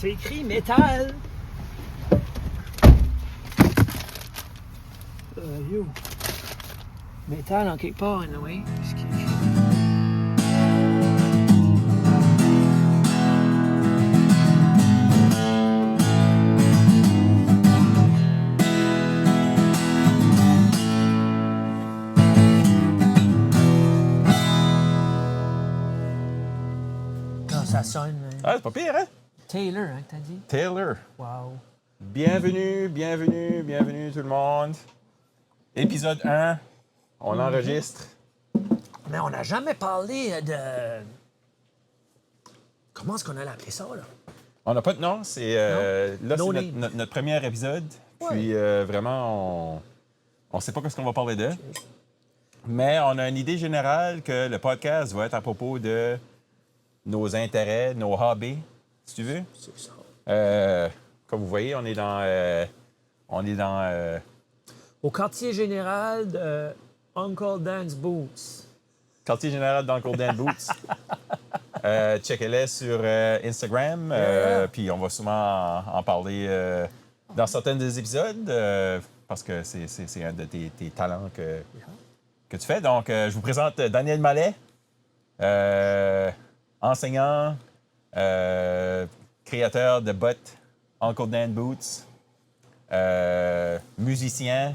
C'est écrit métal. You. Métal en quelque part, anyway. Qu'est-ce qu'il y a écrit? Ça sonne. Ah, c'est pas pire, hein? Taylor, hein, que t'as dit? Taylor. Wow. Bienvenue tout le monde. Épisode 1, on enregistre. Mais on n'a jamais parlé de... Comment est-ce qu'on allait appeler ça, là? On n'a pas de nom, c'est là, No c'est name. notre premier épisode. Puis vraiment, on sait pas ce qu'on va parler de. Mais on a une idée générale que le podcast va être à propos de nos intérêts, nos hobbies, si tu veux. C'est ça. Comme vous voyez, on est dans Au quartier général de Uncle Dan's Boots. quartier général d'Uncle Dan Boots. Checkez-les sur Instagram. Puis on va sûrement en parler dans certains des épisodes parce que c'est un de tes talents que tu fais. Donc, je vous présente Daniel Mallet, enseignant, créateur de bottes Uncle Dan Boots, musicien,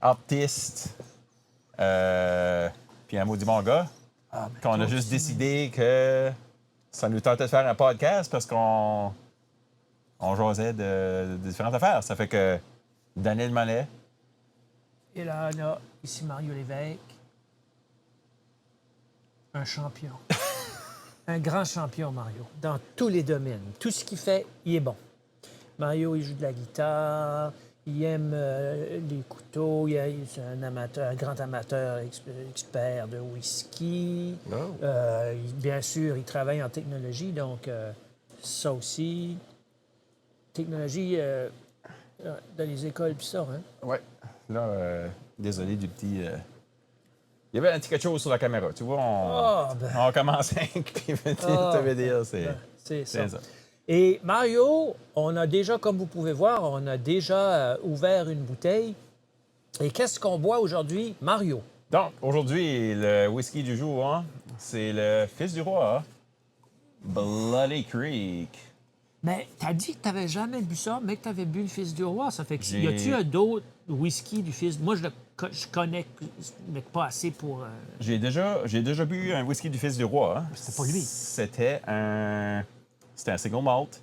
artiste, puis un maudit bon gars. Qu'on a juste décidé que ça nous tentait de faire un podcast parce qu'on jasait de différentes affaires. Ça fait que Daniel Mallet. Et là, on a ici Mario Lévesque. Un champion. Un grand champion, Mario, dans tous les domaines. Tout ce qu'il fait, il est bon. Mario, il joue de la guitare, il aime les couteaux, c'est un amateur, un grand amateur expert de whisky. Oh. Bien sûr, il travaille en technologie, donc ça aussi. Technologie dans les écoles, puis ça, hein? Ouais. Là, désolé du petit. Il y avait un petit quelque chose sur la caméra. Tu vois, on commence avec, puis te veux dire, c'est ça. Et Mario, on a déjà, comme vous pouvez voir, on a déjà ouvert une bouteille. Et qu'est-ce qu'on boit aujourd'hui, Mario? Donc, aujourd'hui, le whisky du jour, hein, c'est le Fils du Roi, Bloody Creek. Mais t'as dit que t'avais jamais bu ça, mais que t'avais bu le Fils du Roi. Ça fait que J'ai- y a-tu un d'autres whisky du Fils? Moi, je connais, mais pas assez pour... J'ai déjà bu un whisky du Fils du Roi. Hein. C'était pas lui. C'était un single malt.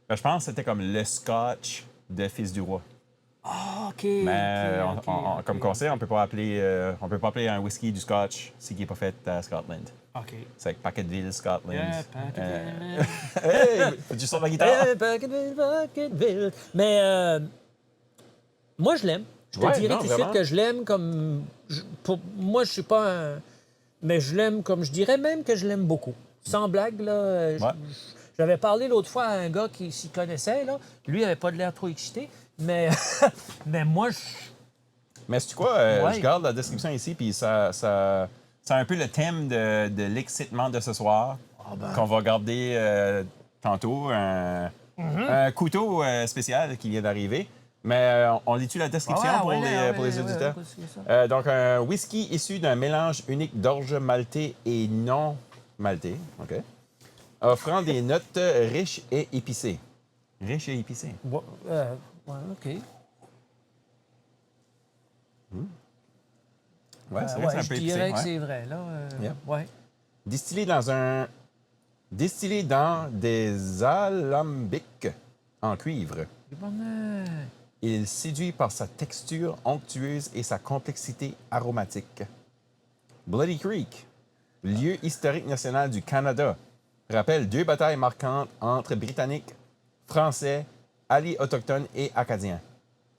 Je pense que c'était comme le scotch de Fils du Roi. Ah, OK. Mais OK, comme conseil, on peut pas appeler un whisky du scotch si qui n'est pas fait à Scotland. OK. C'est avec Packetville, Scotland. Yeah, Packetville. Hey! Fais-tu sur la guitare? Packetville. Mais moi, je l'aime. Je te Ouais, dirais non, tout de vraiment. suite que je l'aime comme... Pour moi, je suis pas un... Mais je l'aime comme... Je dirais même que je l'aime beaucoup. Sans blague, là. J'avais parlé l'autre fois à un gars qui s'y connaissait, là. Lui, il avait pas de l'air trop excité. Mais, mais moi, Mais c'est quoi? Ouais. Je garde la description ici, puis c'est un peu le thème de l'excitement de ce soir, qu'on va garder tantôt. Un couteau spécial qui vient d'arriver. Mais on lit-tu la description pour les auditeurs? Donc, un whisky issu d'un mélange unique d'orge maltais et non maltais, OK, offrant des notes riches et épicées. Riches et épicées. Ouais, OK. Ouais, c'est vrai que c'est un je peu dirais épicé. que Ouais. c'est vrai, là. Yep. Ouais. Distillé dans des alambics en cuivre. C'est bon, hein. Il séduit par sa texture onctueuse et sa complexité aromatique. Bloody Creek, lieu historique national du Canada, rappelle 2 batailles marquantes entre Britanniques, Français, alliés autochtones et Acadiens.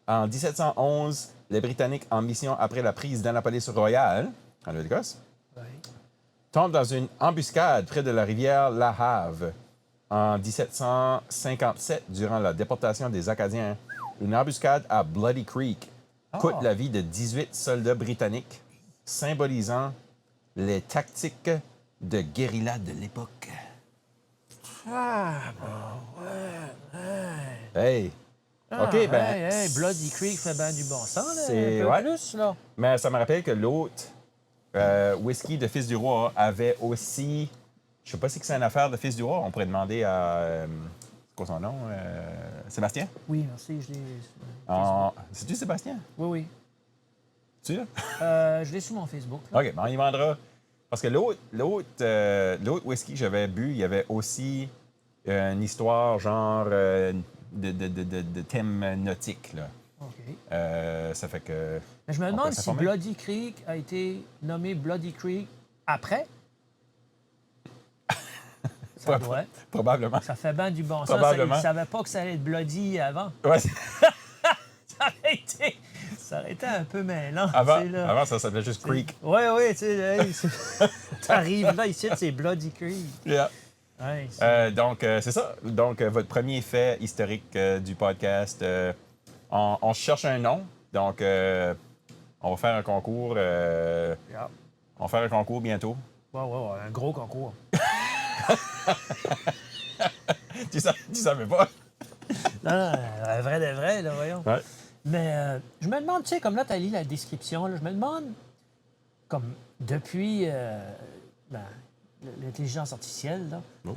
En 1711, les Britanniques, en mission après la prise d'Annapolis-Royal, en Nouvelle-Écosse, Ouais. tombent dans une embuscade près de la rivière La Have. En 1757, durant la déportation des Acadiens, une embuscade à Bloody Creek coûte la vie de 18 soldats britanniques, symbolisant les tactiques de guérilla de l'époque. Ah, bon, ouais. Hey! Ah, OK, ben... Hey, Bloody Creek fait bien du bon sens, là. c'est- Un peu ouais. plus, là. Mais ça me rappelle que l'autre whisky de Fils du Roi avait aussi... Je sais pas si c'est une affaire de Fils du Roi. On pourrait demander à... c'est quoi son nom? Sébastien? Oui, merci, je l'ai... C'est-tu Sébastien? Oui, oui. Tu là? Je l'ai sur mon Facebook, là. OK, ben on y vendra. Parce que l'autre whisky que j'avais bu, il y avait aussi une histoire genre de thème nautique, là. OK. Ça fait que... Mais je me on demande peut si s'informer. Bloody Creek a été nommé Bloody Creek après. Ça doit être. Probablement. Ça fait bien du bon sens. Probablement. Ils ne savaient pas que ça allait être Bloody avant. Ouais. Ça aurait été un peu mêlant. Avant, tu sais, là. avant, ça s'appelait juste Creek. Oui, oui, tu sais, hey, t'arrives là, ici, c'est Bloody Creek. Yeah. Ouais, c'est- Donc, c'est ça. Donc, votre premier fait historique du podcast. On cherche un nom. Donc, on va faire un concours. Yeah. On va faire un concours bientôt. Ouais, un gros concours. Tu savais pas? Non, un vrai de vrai, là, voyons. Ouais. Mais je me demande, tu sais, comme là, tu as lu la description, là, je me demande, comme depuis l'intelligence artificielle, là, Oh.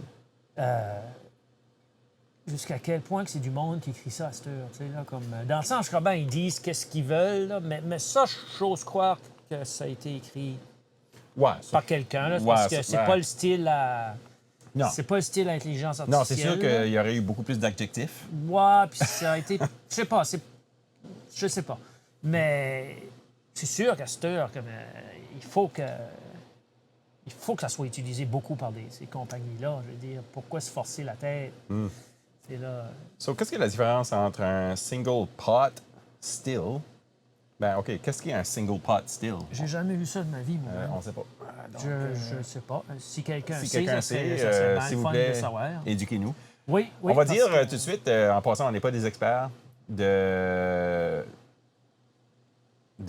jusqu'à quel point que c'est du monde qui écrit ça à cette heure, tu sais, là, comme, dans le sens, je crois bien, ils disent qu'est-ce qu'ils veulent, là, mais ça, j'ose croire que ça a été écrit Ouais. par quelqu'un, là, Ouais, parce que c'est ouais. pas le style à... Non. C'est pas le style à intelligence artificielle. Non, c'est sûr là. qu'il y aurait eu beaucoup plus d'adjectifs. Ouais, puis ça a été... Je sais pas. Mais c'est sûr qu'à cette heure, comme, il faut que ça soit utilisé beaucoup par ces compagnies-là. Je veux dire, pourquoi se forcer la tête? C'est là... So, qu'est-ce que la différence entre un single pot still? Ben, OK, qu'est-ce qui est un single pot still? J'ai jamais vu ça de ma vie, moi. On sait pas. Je sais pas. Si quelqu'un Si sait, quelqu'un ça serait sait, bien s'il vous fun plaît, de savoir. éduquez-nous. Oui, On va parce dire que- tout de suite, en passant, on n'est pas des experts de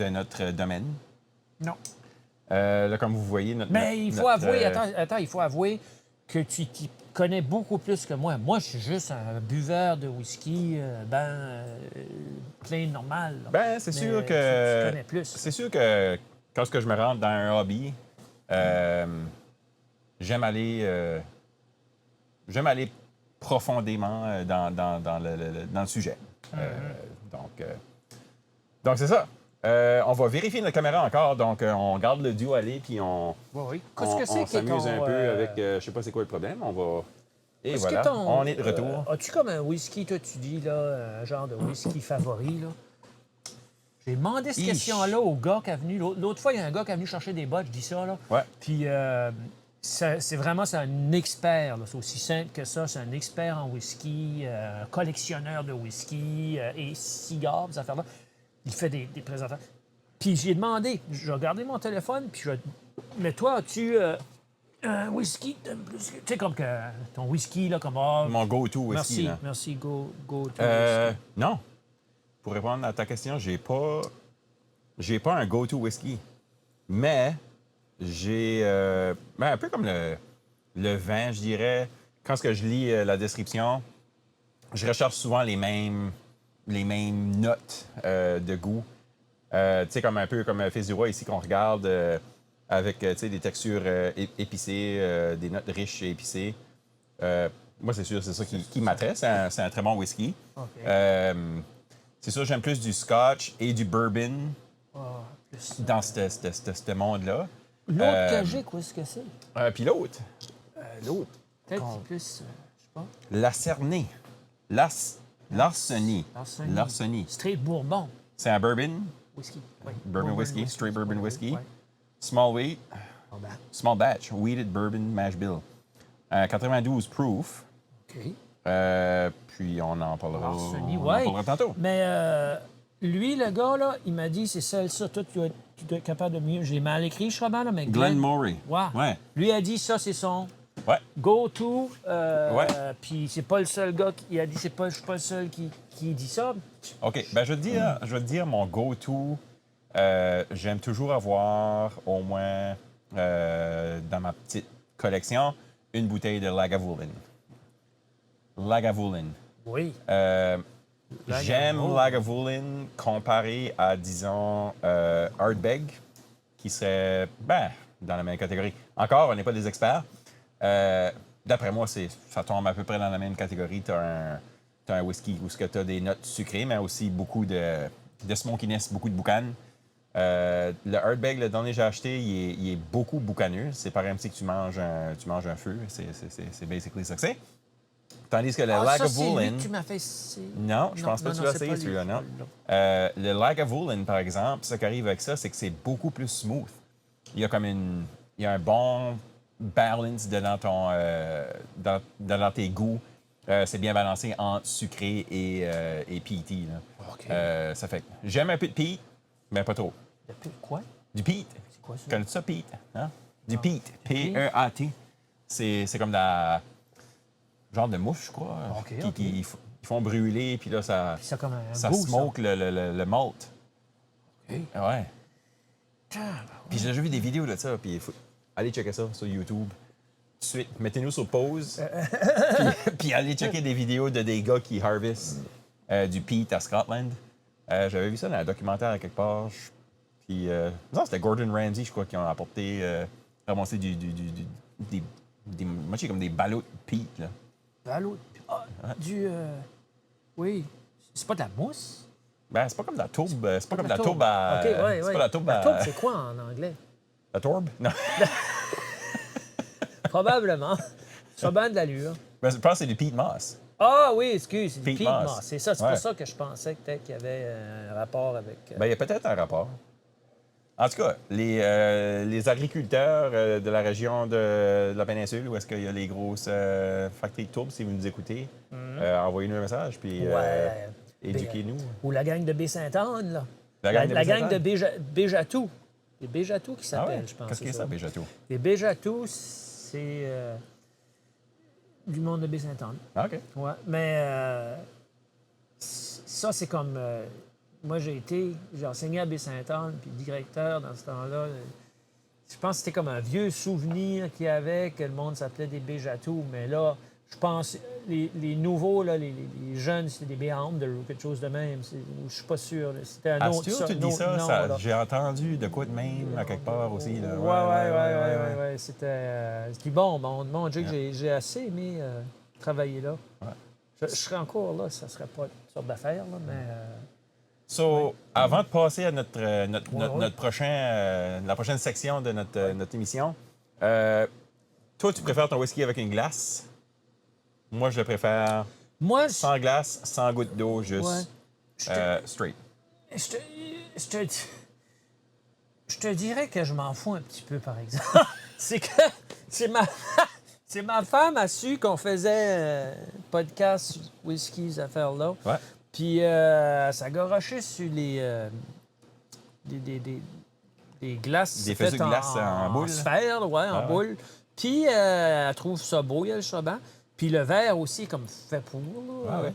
notre domaine. Non. Là, comme vous voyez, notre... Mais il faut notre, avouer, attends, il faut avouer que tu connais beaucoup plus que moi. Moi, je suis juste un buveur de whisky, plein normal. Là. Ben, c'est Mais sûr tu que... connais plus. C'est sûr que quand je me rentre dans un hobby, j'aime aller profondément dans le sujet. Donc, c'est ça. On va vérifier notre caméra encore, donc on garde le duo aller, puis on s'amuse un peu avec... je sais pas c'est quoi le problème, on va... Et Est-ce voilà, que ton, on est de retour. as-tu comme un whisky, toi, tu dis, là, un genre de whisky favori, là? J'ai demandé cette Ish. question-là au gars qui est venu. L'autre fois, il y a un gars qui est venu chercher des bottes, je dis ça, là. Ouais. Puis, c'est un expert, là. C'est aussi simple que ça. C'est un expert en whisky, un collectionneur de whisky et cigares, ces affaires-là. Il fait des présentations. Puis, j'ai demandé, j'ai regardé mon téléphone, puis mais toi, as-tu un whisky que t'aimes plus? Tu sais, comme que ton whisky, là, comme... ah, Mon go-to whisky, merci, là. merci, go to whisky. Non. Pour répondre à ta question, j'ai pas un go-to whisky. Mais j'ai un peu comme le vin, je dirais. Quand ce que je lis la description, je recherche souvent les mêmes notes de goût. Tu sais, comme un peu comme Fils du Roi ici qu'on regarde avec tu sais, des textures épicées, des notes riches et épicées. Moi, c'est sûr, c'est ça qui m'attrait. C'est un très bon whisky. OK. C'est sûr, j'aime plus du scotch et du bourbon Plus, dans ce monde-là. l'autre que j'ai, qu'est-ce que c'est? Puis l'autre, Peut-être plus, je sais pas. la Cernée. Larceny. Larceny. Straight Bourbon. C'est un bourbon, Whisky. Oui. Bourbon whisky, straight bourbon whisky. Ouais. Small wheat, Ah ben, small batch, wheated bourbon mash bill. 92 proof. OK. Puis on en parlera, Larceny, on en ouais. parlera tantôt. Mais lui, le gars, là, il m'a dit, c'est ça. Toi, tu es capable de mieux. J'ai mal écrit, je crois bien, là, mais Glenn Murray. Ouais. Ouais. Lui a dit, ça, c'est son Ouais. go-to. Ouais. Puis c'est pas le seul gars qui a dit, je suis pas le seul qui dit ça. OK. Ben, je vais te dire mon go-to. J'aime toujours avoir au moins dans ma petite collection une bouteille de Lagavulin. Lagavulin. Oui. J'aime Lagavulin comparé à, disons, Ardbeg, qui serait, dans la même catégorie. Encore, on n'est pas des experts. D'après moi, ça tombe à peu près dans la même catégorie. Tu as un whisky où tu as des notes sucrées, mais aussi beaucoup de smokiness, beaucoup de boucan. Le Ardbeg, le dernier que j'ai acheté, il est beaucoup boucaneux. C'est pareil comme si tu manges un feu. C'est basically ça que c'est. Tandis que le Lagavulin... c'est lui que tu m'as fait... Non, je pense pas que tu l'as essayé, celui-là, non. Le Lagavulin, par exemple, ce qui arrive avec ça, c'est que c'est beaucoup plus smooth. Il y a il y a un bon balance dans tes goûts. C'est bien balancé entre sucré et peaty. Là. OK. Ça fait que j'aime un peu de peat, mais pas trop. Quoi? Du peat. C'est quoi ça? Connais-tu ça, peat? Hein? Du peat. P-E-A-T. C'est comme genre de mouche, je crois. OK, Ils font brûler, puis là, ça comme un ça goût, smoke le malt. OK. Ouais. Puis j'ai déjà vu des vidéos de ça, puis allez checker ça sur YouTube. Tout de suite, mettez-nous sur pause, puis allez checker des vidéos de des gars qui harvestent du peat à Scotland. J'avais vu ça dans un documentaire à quelque part. Puis, non, c'était Gordon Ramsay, je crois, qui ont ramassé moitié comme des ballots de peat, là. Ballot. Oui. C'est pas de la mousse? Ben, c'est pas comme de la tourbe. C'est pas comme de la tourbe OK, à... ouais. C'est pas la tourbe La à... tourbe, c'est quoi en anglais? La tourbe? Non. Probablement. Ça a bien de l'allure. Ben, je pense que c'est du peat moss. Ah oui, excuse, c'est du Peat peat moss. moss. C'est ça, c'est Ouais. pour ça que je pensais que peut-être qu'il y avait un rapport avec... Ben, il y a peut-être un rapport. En tout cas, les agriculteurs de la région de la péninsule, où est-ce qu'il y a les grosses factories de tourbe, si vous nous écoutez, envoyez-nous un message, puis éduquez-nous. Ou la gang de Baie-Sainte-Anne, là. La gang de La gang de Baie-Sainte-Anne? Béjatou. Les Béjatou qui Ah s'appellent, ouais? je pense. Qu'est-ce que c'est ça, Béjatou? Les Béjatou, c'est du monde de Baie-Sainte-Anne. Ah, OK. Ouais, mais ça, c'est comme... moi, j'ai enseigné à Baie-Sainte-Anne, puis directeur dans ce temps-là. Je pense que c'était comme un vieux souvenir qu'il y avait, que le monde s'appelait des Béjatou. Mais là, je pense, les nouveaux, là, les jeunes, c'était des Béandres ou quelque chose de même. Je suis pas sûr. Là. C'était un autre Stuart, tu dis nom, ça, là. j'ai entendu de quoi de même à quelque part aussi. Là. Ouais. C'était... Puis bon, mon Dieu, que j'ai assez aimé travailler là. Ouais. Je serais encore là, ça serait pas une sorte d'affaire, là, mais... So, avant de passer à notre prochain, la prochaine section de notre émission, toi, tu préfères ton whisky avec une glace? Moi, je le préfère moi, sans glace, sans goutte d'eau, juste straight. Je te dirais que je m'en fous un petit peu, par exemple. c'est que c'est ma femme a su qu'on faisait podcast whisky, ces affaires-là. Ouais. Puis ça garochait sur des glaces. Des feuilles de glace en boule. Sphère, en boule. Puis elle trouve ça beau, elle, ça bien. Puis le verre aussi, comme fait pour. Là. Ouais.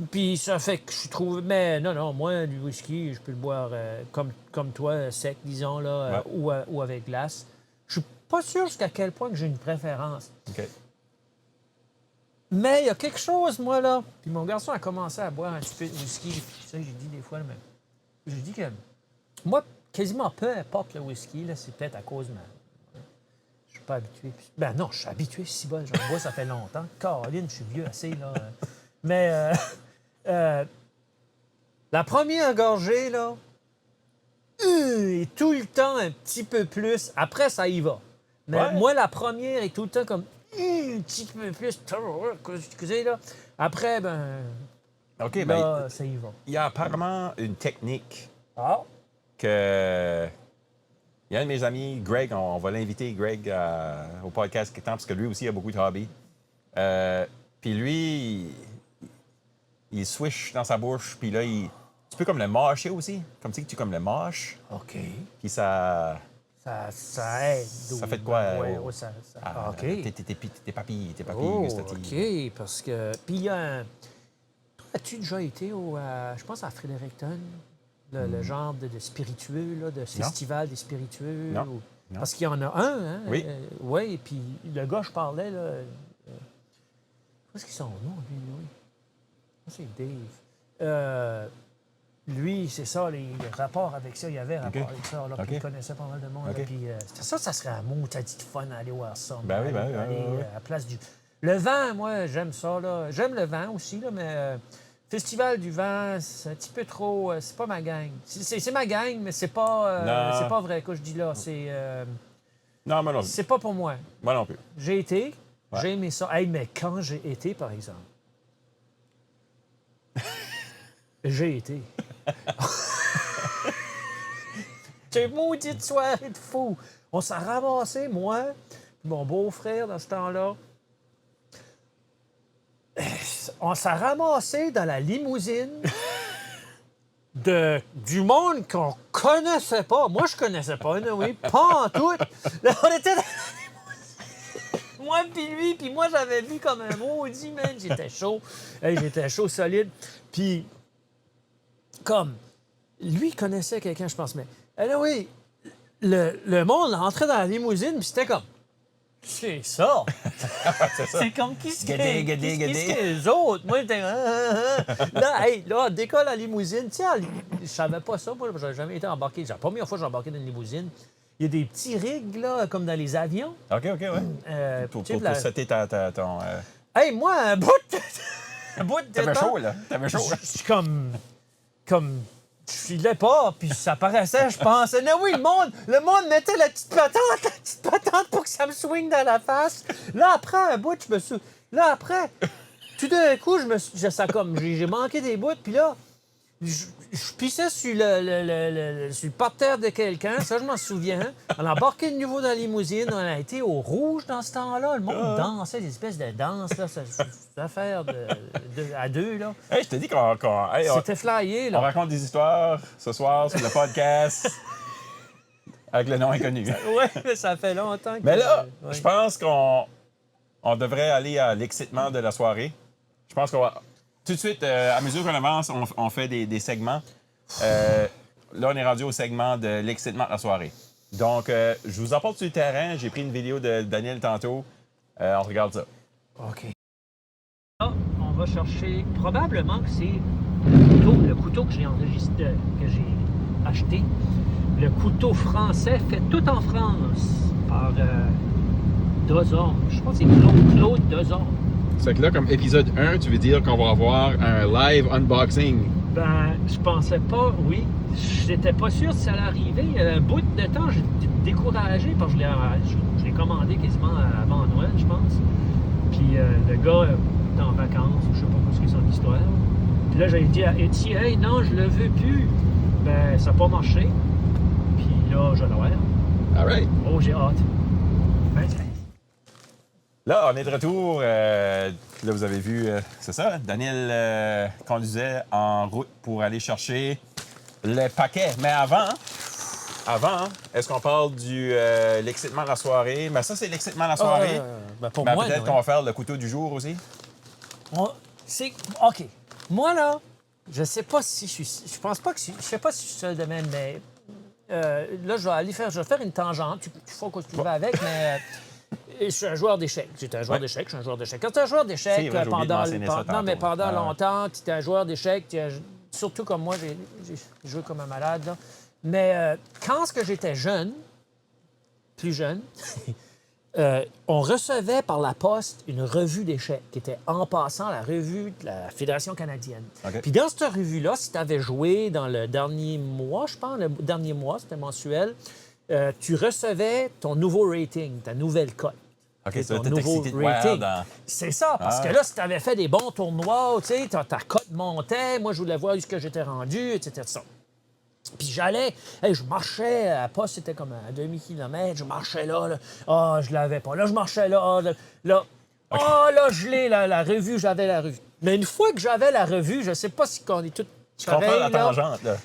Puis ça fait que je trouve... Mais non, moi, du whisky, je peux le boire comme toi, sec, disons, là, ou avec glace. Je suis pas sûr jusqu'à quel point que j'ai une préférence. OK. Mais il y a quelque chose, moi, là. Puis mon garçon a commencé à boire un petit peu de whisky. Puis ça, j'ai dit des fois, mais j'ai dit que moi, quasiment peu importe le whisky, là, c'est peut-être à cause de je suis pas habitué. Ben non, je suis habitué, si bon, j'en bois, ça fait longtemps. Caroline, je suis vieux assez, là. Mais la première gorgée, là, est tout le temps un petit peu plus. Après, ça y va. Mais moi, la première est tout le temps comme un petit peu plus. Excusez, là. Après, OK, là, ça y va. Il y a apparemment une technique Ah! que... Il y a un de mes amis, Greg, on va l'inviter, Greg, au podcast quelque temps, parce que lui aussi a beaucoup de hobbies. Puis lui, il swish dans sa bouche, puis là, tu peux comme le mâcher aussi, comme si tu comme le mâches. OK. Puis ça aide. Ça fait de quoi? OK. Tes papilles Oh, gustatives. OK, parce que... Puis il y a un... Toi, as-tu déjà été je pense à Fredericton, le genre de spiritueux, là, de festival des spiritueux? Non. Parce qu'il y en a un, hein? Oui. Oui, puis le gars, je parlais, là... Qu'est-ce qu'ils sont nom, lui? C'est Dave. Lui, c'est ça, les rapports avec ça, il y avait rapport avec ça, là, puis il connaissait pas mal de monde. Là, puis, ça serait un mot, t'as dit de fun aller voir ça. Ben oui, aller, à la place du... Le vent, moi, j'aime ça, là. J'aime le vent aussi, là, mais Festival du vent, c'est un petit peu trop... c'est pas ma gang. C'est ma gang, mais c'est pas vrai, que je dis là. Non, moi non plus. C'est pas pour moi. Moi non plus. J'ai été, j'ai aimé ça. Hey, mais quand j'ai été, par exemple, j'ai été. J'ai une maudite soirée de fou. On s'est ramassé, moi, mon beau-frère, dans ce temps-là. On s'est ramassé dans la limousine du monde qu'on connaissait pas. Moi, je connaissais pas, oui, pas en tout. Là, on était dans la limousine. Moi puis lui, puis moi, j'avais vu comme un maudit, man. J'étais chaud. Hey, j'étais chaud, solide. Puis, comme, lui, il connaissait quelqu'un, je pense, mais... oui, le monde entrait dans la limousine, puis c'était comme... C'est ça! C'est ça. C'est comme qui c'est Guédé. les autres? Moi, j'étais... Là, on décolle la limousine. Tu sais, je savais pas ça. Moi, j'avais jamais été embarqué. C'est la première fois que j'ai embarqué dans une limousine. Il y a des petits rigs, là, comme dans les avions. OK, ouais. Pour setter ton... Hey, moi, un bout de T'avais temps, chaud, là. T'avais chaud. Je suis comme... Je filais pas, puis ça paraissait, je pensais. Mais oui, le monde mettait la petite patente pour que ça me swing dans la face. Là, après, un bout, je me suis... Là, après, tout d'un coup, j'ai manqué des bouts, puis là, je pissais sur le parterre de quelqu'un, ça, je m'en souviens. On a embarqué de nouveau dans la limousine, on a été au rouge dans ce temps-là. Le monde dansait, des espèces de danses, là, c'est une affaire à deux, là. Hey, je t'ai dit qu'on... C'était flyé, là. On raconte des histoires ce soir sur le podcast avec le nom inconnu. Oui, mais ça fait longtemps que... Mais là, je pense qu'on devrait aller à l'excitement de la soirée. Je pense qu'on va... Tout de suite, à mesure qu'on avance, on fait des segments. Là, on est rendu au segment de l'excitement de la soirée. Donc, je vous apporte sur le terrain. J'ai pris une vidéo de Daniel tantôt. On regarde ça. OK. Là, on va chercher... Probablement que c'est le couteau que j'ai enregistré, que j'ai acheté. Le couteau français fait tout en France par Dozon. Je pense que c'est Claude Dozon. C'est que là, comme épisode 1, tu veux dire qu'on va avoir un live unboxing. Ben, je pensais pas, oui. J'étais pas sûr si ça allait arriver. Un bout de temps, j'étais découragé parce que je l'ai commandé quasiment avant Noël, je pense. Puis le gars était en vacances, je sais pas ce que c'est son histoire. Puis là, j'ai dit à Etienne, hey, non, je le veux plus. Ben, ça n'a pas marché. Puis là, je l'ai. All right. Oh, j'ai hâte. Ben, là, on est de retour. Là, vous avez vu, c'est ça, Daniel conduisait en route pour aller chercher le paquet. Mais avant, est-ce qu'on parle du l'excitement de la soirée? Mais ça, c'est l'excitement de la soirée. Ben pour moi, peut-être qu'on va faire le couteau du jour aussi. OK. Moi, là, je sais pas si je pense pas que je sais pas si je suis seul de même, mais là, je vais faire une tangente. Tu fais quoi que tu veux avec, mais je suis un joueur d'échecs. J'étais un joueur d'échecs, je suis un joueur d'échecs. Quand tu es un joueur d'échecs, pendant longtemps, tu étais un joueur d'échecs, surtout comme moi, j'ai joué comme un malade. Là. Mais quand j'étais jeune, plus jeune, on recevait par la poste une revue d'échecs qui était en passant la revue de la Fédération canadienne. Okay. Puis dans cette revue-là, si tu avais joué dans le dernier mois, je pense, le dernier mois, c'était mensuel, tu recevais ton nouveau rating, ta nouvelle cote. OK, ton nouveau rating. C'est ça, parce que là, si tu avais fait des bons tournois, tu sais, ta cote montait, moi, je voulais voir où j'étais rendu, etc. Puis j'allais, je marchais, à la poste, c'était comme à demi-kilomètre, je marchais là, je l'avais pas. Là, je marchais là. Là, je l'ai, la revue, j'avais la revue. Mais une fois que j'avais la revue, je sais pas si on est tous je comprends la tangente, là.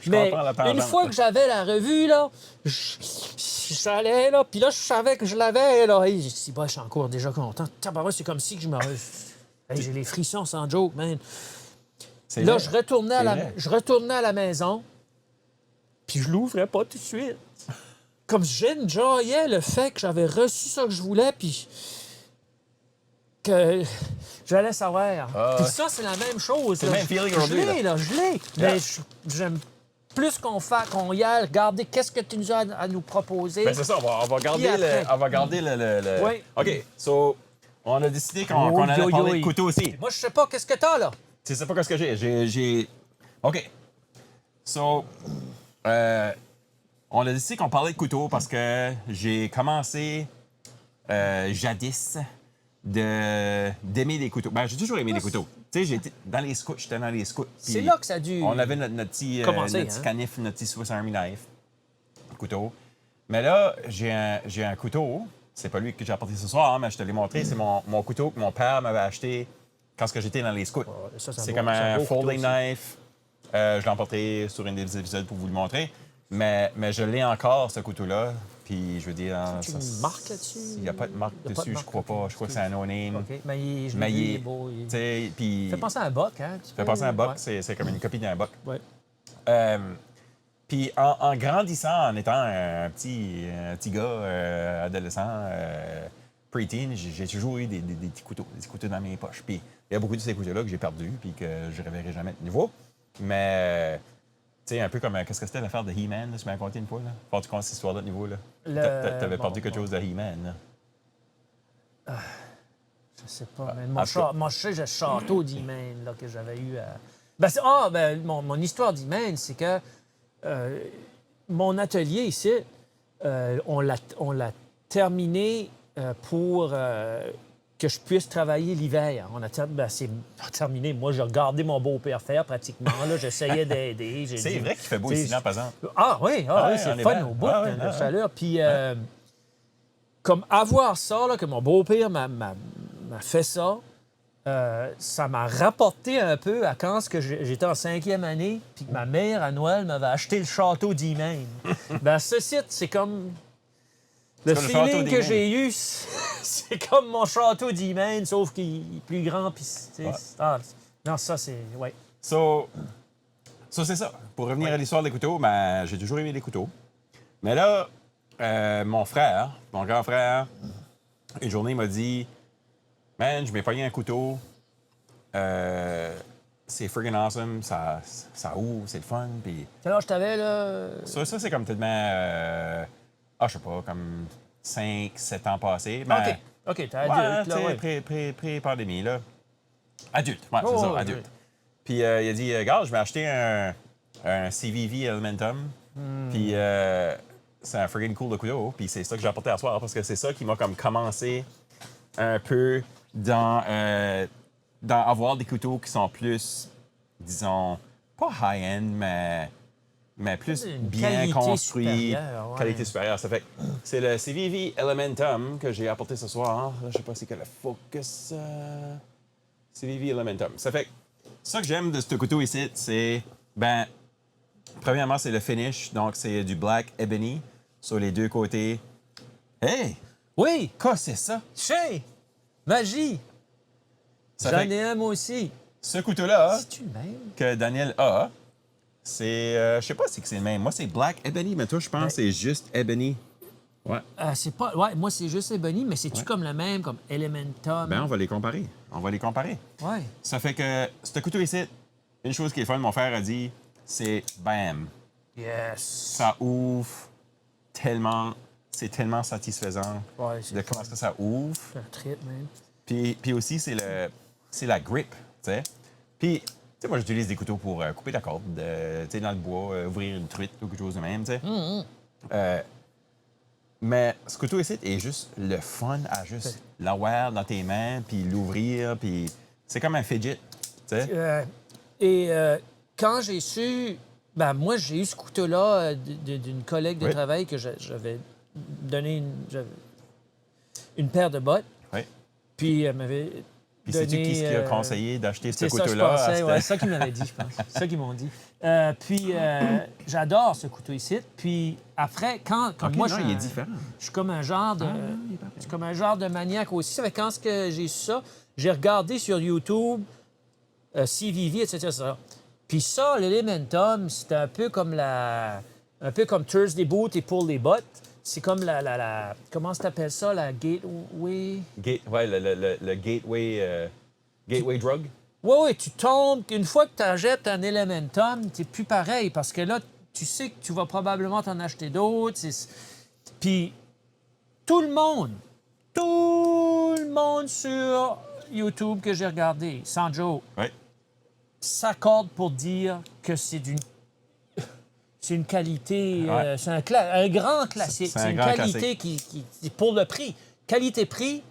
Une fois que j'avais la revue, là, j'allais, là, puis là, je savais que je l'avais, là. Je suis encore déjà content. C'est comme si je me... j'ai les frissons sans joke, man. Là, je retournais à la maison, puis je l'ouvrais pas tout de suite. Comme j'enjoyais le fait que j'avais reçu ça que je voulais, puis que j'allais savoir. Ah, Puis ouais. ça, c'est la même chose. C'est le là. même feeling Je aujourd'hui, l'ai, là, je l'ai. Mais j'aime plus qu'on y aille regarder qu'est-ce que tu nous as à nous proposer. Ben c'est ça, on va garder Puis après. on va garder le... Oui. OK, so, on a décidé qu'on allait Oi, oi, parler oi. de couteau aussi. Moi, je sais pas qu'est-ce que t'as, là. Tu sais pas qu'est-ce que j'ai... OK. So, on a décidé qu'on parlait de couteau parce que j'ai commencé jadis d'aimer les couteaux. Ben, j'ai toujours aimé les couteaux. Tu sais, j'étais dans les scouts, C'est puis là que ça a dû on avait notre petit, commencer, notre petit hein? canif, notre petit Swiss Army knife, couteau. Mais là, j'ai un couteau. C'est pas lui que j'ai apporté ce soir, hein, mais je te l'ai montré. C'est mon couteau que mon père m'avait acheté quand j'étais dans les scouts. ça, C'est beau- comme c'est un beau couteau folding aussi. knife. Je l'ai emporté sur un des épisodes pour vous le montrer. Mais je l'ai encore, ce couteau-là. Puis, je veux dire... Tu as une marque là-dessus? Il n'y a pas de marque Il y a pas de dessus, je marque, crois ok. pas. Je crois que c'est un no-name. OK. Mais je Mais l'ai vu, il il est... est beau. Tu sais, puis... Ça fait penser à un boc, hein? fait penser à un boc. Ouais. C'est comme une copie d'un boc. Ouais. Puis en grandissant, en étant un petit gars adolescent, preteen, j'ai toujours eu des petits couteaux dans mes poches. Puis il y a beaucoup de ces couteaux-là que j'ai perdus puis que je ne reverrai jamais de nouveau. Mais, tu sais, un peu comme, qu'est-ce que c'était l'affaire de He-Man, là, tu m'as raconté une fois, là? Faut que tu comptes cette histoire-là de niveau, là. T'avais perdu quelque chose de He-Man, là. Je sais pas, mais en tout cas. moi, je sais, j'ai le château d'E-Man là, que j'avais eu à... mon histoire d'E-Man, c'est que mon atelier ici, on l'a terminé pour que je puisse travailler l'hiver. C'est terminé. Moi, j'ai regardé mon beau-père faire pratiquement. Là, j'essayais d'aider. C'est vrai qu'il fait beau tu sais, ici, là, par exemple. Ah oui, Ouais, c'est en fun hiver. au bout, Ah ouais, la ah ouais. chaleur. Puis, comme avoir ça, là, que mon beau-père m'a fait ça, ça m'a rapporté un peu à quand j'étais en 5e année, puis que ma mère, à Noël, m'avait acheté le château d'E-Man. Ben, ce site, c'est comme... Le comme le château feeling que d'E-Man. j'ai eu, c'est comme mon château d'E-Man, sauf qu'il est plus grand, puis... Ouais. Non, ça, c'est... Ouais. So, c'est ça. Pour revenir à l'histoire des couteaux, ben, j'ai toujours aimé les couteaux. Mais là, mon grand frère, une journée, il m'a dit « Man, je m'ai pogné un couteau. C'est friggin' awesome. Ça ouvre, c'est le fun. » Puis Quel âge t'avais, là? ça c'est comme tellement... je sais pas, comme 5-7 ans passés. Ben, OK, t'es ouais, adulte, tu là, sais, ouais. pré-pandémie, là. Adulte, ouais, c'est Oh, ça, ouais, adulte. ouais. Puis il a dit, regarde, je vais acheter un CVV Elementum. Puis c'est un friggin' cool de couteau. Puis c'est ça que j'ai apporté à soir parce que c'est ça qui m'a comme commencé un peu dans avoir des couteaux qui sont plus, disons, pas high-end, mais plus Une bien qualité construit, supérieure, ouais. qualité supérieure. Ça fait que c'est le CVV Elementum que j'ai apporté ce soir. Je sais pas c'est quel le focus. CVV Elementum. Ça fait que ça que j'aime de ce couteau ici, c'est, ben, premièrement, c'est le finish. Donc, c'est du black ebony sur les deux côtés. Hey! Oui, Quoi, c'est ça? chez Magie. Ça J'en fait ai un, moi aussi. ce couteau-là C'est-tu le même? que Daniel a, c'est, je sais pas si c'est le même. Moi, c'est black ebony, mais toi, je pense que c'est juste ebony. Ouais. C'est pas... Ouais, moi, c'est juste Ebony, mais c'est-tu comme le même, comme Elementum? Ben, on va les comparer. Ouais. Ça fait que ce couteau ici, une chose qui est fun, mon frère a dit, c'est bam. Yes. Ça ouvre tellement, c'est tellement satisfaisant Ouais, c'est de comment est-ce que ça ouvre. un trip, man. Puis aussi, c'est la grip, tu sais. Puis, tu sais, moi, j'utilise des couteaux pour couper la corde, tu sais, dans le bois, ouvrir une truite ou quelque chose de même, tu sais. Mais ce couteau ici est juste le fun à juste l'avoir dans tes mains, puis l'ouvrir, puis c'est comme un fidget, tu sais. Quand j'ai su... Ben, moi, j'ai eu ce couteau-là d'une collègue de Oui. travail que j'avais donné une paire de bottes. Oui. Puis elle m'avait Puis donné... sais-tu qui a conseillé d'acheter ce C'est ça, je couteau-là? pensais. C'était- Ouais, c'est ça qu'ils m'avaient dit, je pense. C'est ça qu'ils m'ont dit. J'adore ce couteau ici. Puis après, comme Ok, moi, non, je suis il est un- différent. Je suis comme un genre de... il est parfait. je suis comme un genre de maniaque aussi. Fait que quand j'ai su ça, j'ai regardé sur YouTube CVV, etc. Puis ça, l'Elementum, c'était un peu comme Thursday Boot et pour les bottes. C'est comme comment t'appelles ça, la gateway? Ouais, le gateway drug. Oui, tu tombes. Une fois que tu achètes un Elementum, tu n'es plus pareil parce que là, tu sais que tu vas probablement t'en acheter d'autres. Puis tout le monde sur YouTube que j'ai regardé, sans joke, Ouais. s'accorde pour dire que c'est une qualité, Ouais. c'est un grand classique. C'est un C'est une grand qualité qui, pour le prix. Qualité-prix,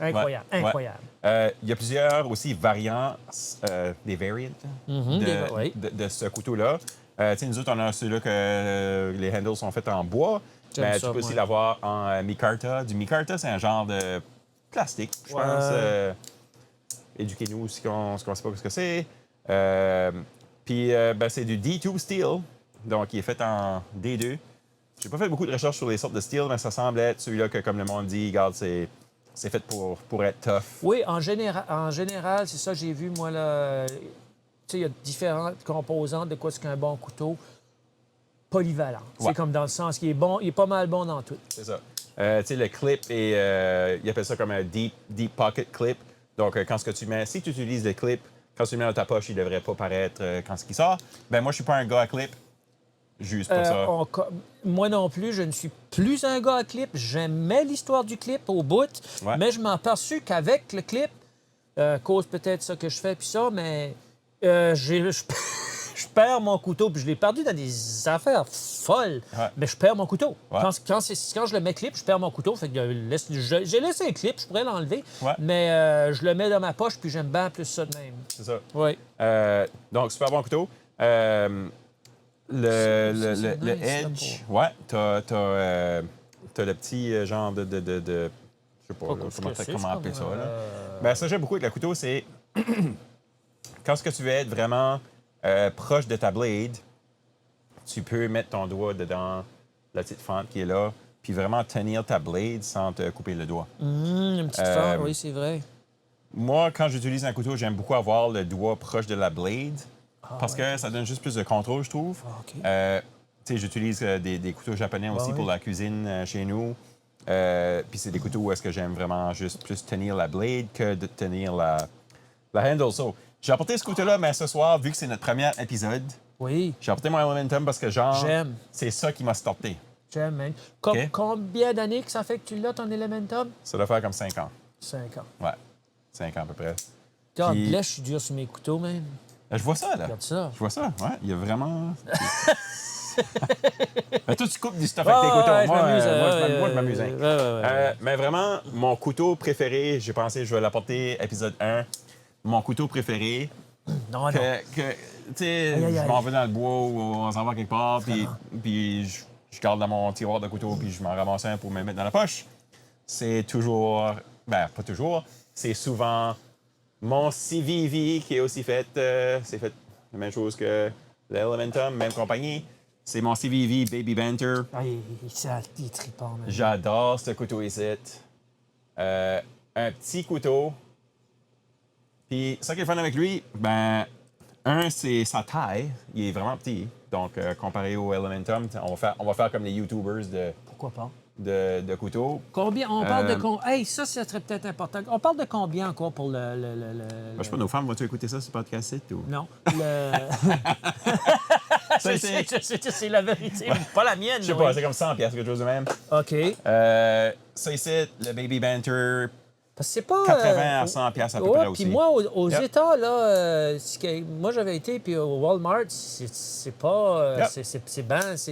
incroyable, Ouais, ouais. incroyable. Il y a plusieurs aussi variants, des variants Oui. de ce couteau-là. Tu sais, nous autres, on a celui-là que les handles sont faits en bois. J'aime Mais ça, tu peux aussi moi. l'avoir en micarta. Du micarta, c'est un genre de plastique, je pense. Éduquez-nous si on ne sait pas ce que c'est. Puis, c'est du D2 steel, donc il est fait en D2. J'ai pas fait beaucoup de recherches sur les sortes de steel, mais ça semble être celui-là que, comme le monde dit, regarde, c'est fait pour être tough. Oui, en général, c'est ça que j'ai vu, moi, là. Tu sais, il y a différentes composantes de quoi c'est qu'un bon couteau. Polyvalent. Ouais. C'est comme dans le sens qu'il est bon, il est pas mal bon dans tout. C'est ça. Tu sais, le clip, ils appellent ça comme un deep pocket clip. Donc, si tu utilises le clip, quand tu le mets dans ta poche, il ne devrait pas paraître quand il sort. Ben moi, je suis pas un gars à clip. Juste pas ça. Moi non plus, je ne suis plus un gars à clip. J'aimais l'histoire du clip au bout, Ouais. mais je m'en aperçu qu'avec le clip, cause peut-être ça que je fais, puis ça, mais je perds mon couteau, puis je l'ai perdu dans des affaires folles, Ouais. mais je perds mon couteau. Ouais. Quand je le mets clip, je perds mon couteau. Fait que j'ai laissé un clip, je pourrais l'enlever, Ouais. mais je le mets dans ma poche, puis j'aime bien plus ça de même. C'est ça. Oui. Donc, super bon couteau. Le nice, edge, ouais, t'as le petit genre de je sais pas, là, comment appeler ça. Là. Ben, ça, j'aime beaucoup avec le couteau, c'est quand ce que tu veux être vraiment proche de ta blade, tu peux mettre ton doigt dedans la petite fente qui est là, puis vraiment tenir ta blade sans te couper le doigt. Une petite fente, oui, c'est vrai. Moi, quand j'utilise un couteau, j'aime beaucoup avoir le doigt proche de la blade parce que ça donne juste plus de contrôle, je trouve. OK. Tu sais, j'utilise des couteaux japonais aussi pour la cuisine chez nous. Puis c'est des couteaux où est-ce que j'aime vraiment juste plus tenir la blade que de tenir la handle. So, j'ai apporté ce couteau-là, mais ce soir, vu que c'est notre premier épisode, Oui, j'ai apporté mon Elementum parce que J'aime. c'est ça qui m'a starté. j'aime, man. OK. Combien d'années que ça fait que tu l'as, ton Elementum? Ça doit faire comme 5 ans. 5 ans. Ouais, 5 ans à peu près. God Puis- bless, je suis dur sur mes couteaux, même. Je vois ça, là. Regarde ça. Je vois ça, ouais. Il y a vraiment... Ben, toi, tu coupes du stuff avec tes couteaux. Ouais, Moi, je m'amuse. Hein. Ouais. Mais vraiment, mon couteau préféré, j'ai pensé, je vais l'apporter épisode 1. Mon couteau préféré, Non, non. tu sais, Aïe, aïe, je aïe. m'en vais dans le bois ou on s'en va quelque part, puis je garde dans mon tiroir de couteau, puis je m'en ramasse un pour me mettre dans la poche. C'est toujours, ben, pas toujours, c'est souvent mon CVV qui est aussi fait, c'est fait la même chose que l'Elementum, même compagnie. C'est mon CVV Baby Banter. Ah, il est trippant, man. J'adore ce couteau ici. Un petit couteau. Puis, ça qui est fun avec lui, ben, c'est sa taille. Il est vraiment petit. Donc, comparé au Elementum, on va faire comme les YouTubers Pourquoi pas? de couteaux. Combien? On parle de combien? Hey, ça serait peut-être important. On parle de combien encore pour le... Ben, je sais pas, nos femmes vont-tu écouter ça sur le podcast ou? Non. Le... Ça, c'est la vérité, pas la mienne. Je sais pas, c'est comme 100$, quelque chose de même. OK. Ça ici, le Baby Banter, Parce que c'est pas... 80 à 100$ à peu près aussi. Puis moi, aux Yep. États, là, moi, j'avais été, puis au Walmart, c'est pas... Yep.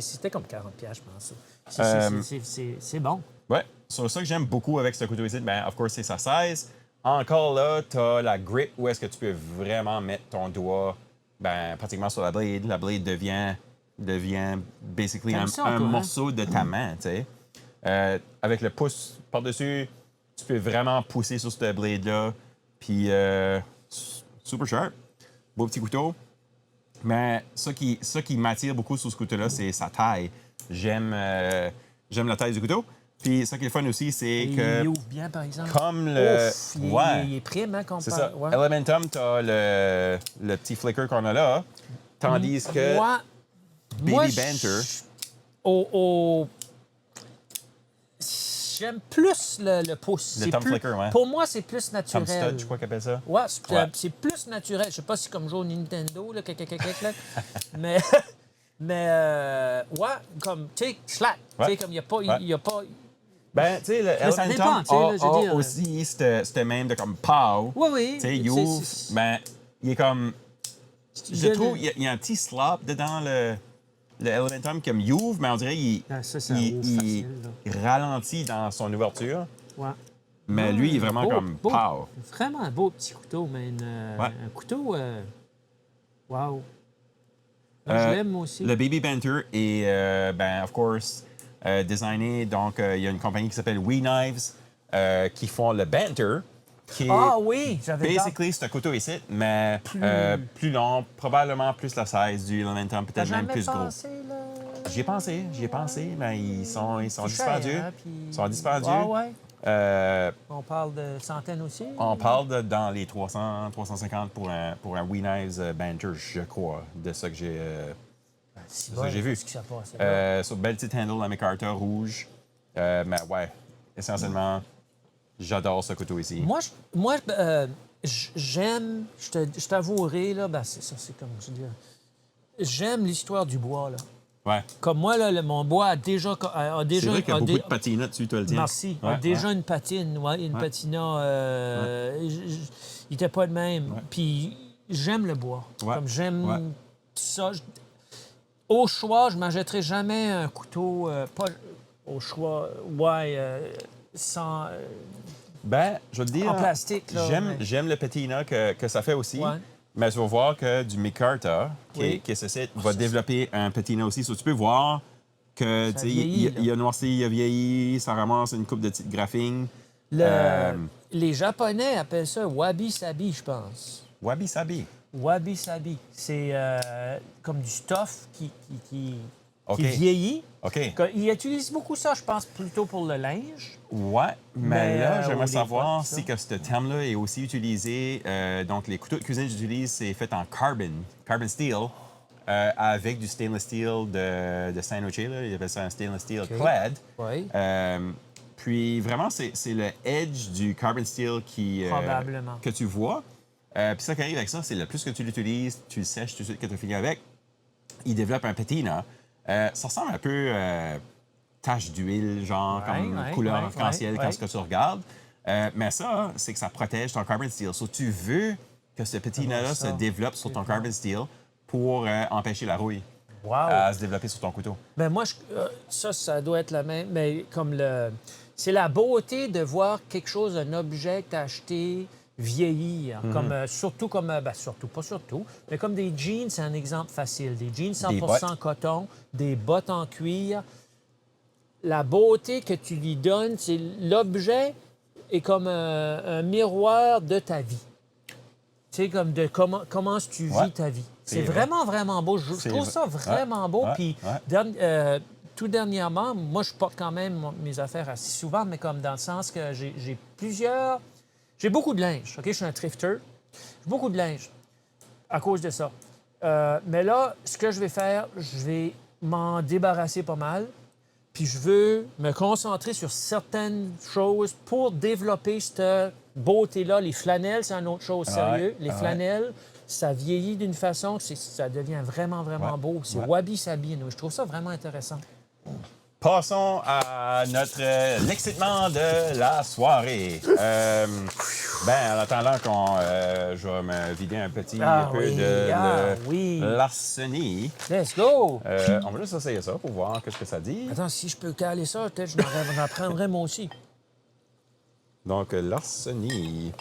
C'était comme 40$, je pense. C'est bon. Ouais, sur ça que j'aime beaucoup avec ce couteau ici, ben, of course, c'est sa size. Encore là, tu as la grip où est-ce que tu peux vraiment mettre ton doigt ben, pratiquement sur la blade. La blade devient basically T'aimes un ça, toi, hein? morceau de ta main, tu sais. Avec le pouce par-dessus, tu peux vraiment pousser sur cette blade-là. Puis, super sharp. Beau petit couteau. Mais ça qui m'attire beaucoup sur ce couteau-là, c'est sa taille. J'aime la taille du couteau. Puis, ça qui est fun aussi, c'est que... Il ouvre bien, par exemple. Comme le... Ouf, ouais, il est prime, hein, qu'on c'est parle. ça. Ouais. Elementum, t'as le petit flicker qu'on a là. Tandis que Moi, Baby moi, Banter... j'aime plus le pouce. Le C'est thumb plus- flicker, ouais. Pour moi, c'est plus naturel. Thumb stud, je crois qu'ils appellent ça. Ouais, Ouais. c'est plus naturel. Je sais pas si c'est comme jouer au Nintendo, là, là. mais, ouais, comme, tu sais, slack. Tu sais, Ouais. comme il n'y a pas. Ben, tu sais, le Mais ça Element dépend, Thumb tu sais, là, je veux a dire. aussi cette même de comme pow. Oui, oui. Tu sais, il C'est- ouvre, c'est- ben, il est comme... Je Je- trouve, il y a un petit slop dedans le Element Thumb comme il ouvre, mais on dirait qu'il Ah, ça ouvre facile, là. il ralentit dans son ouverture. Ouais. Mais lui, il est vraiment comme pow. Vraiment un beau petit couteau, mais Ouais. un couteau. Wow. Je Euh, l'aime, moi aussi. Le Baby Banter est, ben, of course, designé. Donc, il y a une compagnie qui s'appelle We Knives qui font le Banter, qui est Ah oui, j'avais peur. basically c'est un couteau ici, mais plus long, probablement plus la size du Elementum, T'as peut-être même jamais plus gros. pensé, là? J'y ai pensé, mais ils sont C'est cher, dispendieux. hein, puis- Ils sont dispendieux. Ah ouais. Euh, On parle de centaines aussi. on parle dans les 300, 350 pour un We Knives Banter, je crois, de ça que j'ai C'est ça que j'ai vu. Ce qui s'est passé. sur belle petite handle à MacArthur rouge. Mais ouais, essentiellement, j'adore ce couteau ici. J'aime, je t'avouerai, là, ben c'est comme je dis. J'aime l'histoire du bois, là. Ouais. Comme moi, là, mon bois a déjà. C'est vrai qu'il y a beaucoup de patina dessus, toi, le tien. Merci. Ouais, A déjà ouais. une patine, ouais, une Ouais. patina. Il n'était pas de même. Ouais. Puis j'aime le bois. Ouais. Comme j'aime Ouais. ça. Au choix, je ne m'achèterai jamais un couteau. Pas au choix, sans. Ben, je veux te dire, En plastique, là, mais- j'aime le patina que ça fait aussi. Ouais. Mais tu vas voir que du MacArthur, Oui. qui est ce site, va développer un patina aussi. So, tu peux voir que Ça tu sais, vieillit, il a noirci, il a vieilli, ça ramasse une coupe de petites graphines. Les Japonais appellent ça wabi-sabi, je pense. Wabi Sabi. Wabi-sabi. C'est comme du stuff qui OK. vieillit. OK. Ils utilisent beaucoup ça, je pense, plutôt pour le linge. Ouais, mais Mais, là, ou j'aimerais des savoir fois, ça. si que ce terme-là est aussi utilisé. Donc, les couteaux de cuisine que j'utilise, c'est fait en carbon steel, avec du stainless steel de Saint-Noche. Ils appellent ça un stainless steel clad. Oui. Puis, vraiment, c'est le edge du carbon steel Probablement. que tu vois. Puis, ça qui arrive avec ça, c'est le plus que tu l'utilises, tu le sèches tout de suite que tu as fini avec, il développe un patina. Ça ressemble un peu tache d'huile, genre, comme couleur arc-en-ciel quand ce que tu regardes. Mais ça, c'est que ça protège ton carbon steel. So, tu veux que ce patina-là se développe sur ton carbon steel pour empêcher la rouille Wow. à se développer sur ton couteau. Ben moi, ça doit être la même. Mais comme c'est la beauté de voir quelque chose, un objet que tu as acheté vieillir. Comme, surtout comme. Surtout, pas surtout. Mais comme des jeans, c'est un exemple facile. Des jeans 100% coton, des bottes en cuir. La beauté que tu lui donnes, c'est l'objet est comme un miroir de ta vie. Tu sais, comme de comment tu vis ta vie. C'est vraiment, vraiment beau. Je trouve ça vraiment beau. Puis, tout dernièrement, moi, je porte quand même mes affaires assez souvent, mais comme dans le sens que j'ai plusieurs... J'ai beaucoup de linge, OK? Je suis un thrifter. J'ai beaucoup de linge à cause de ça. Mais là, ce que je vais faire, je vais m'en débarrasser pas mal. Puis je veux me concentrer sur certaines choses pour développer cette beauté-là. Les flanelles, c'est une autre chose sérieuse. Les flanelles, ça vieillit d'une façon que ça devient vraiment, vraiment beau. C'est wabi-sabi. Je trouve ça vraiment intéressant. Passons à l'excitement de la soirée. En attendant je vais me vider un peu de l'arsenic. Let's go! On va juste essayer ça pour voir ce que ça dit. Attends, si je peux caler ça, peut-être je m'en prendrais moi aussi. Donc, l'arsenic.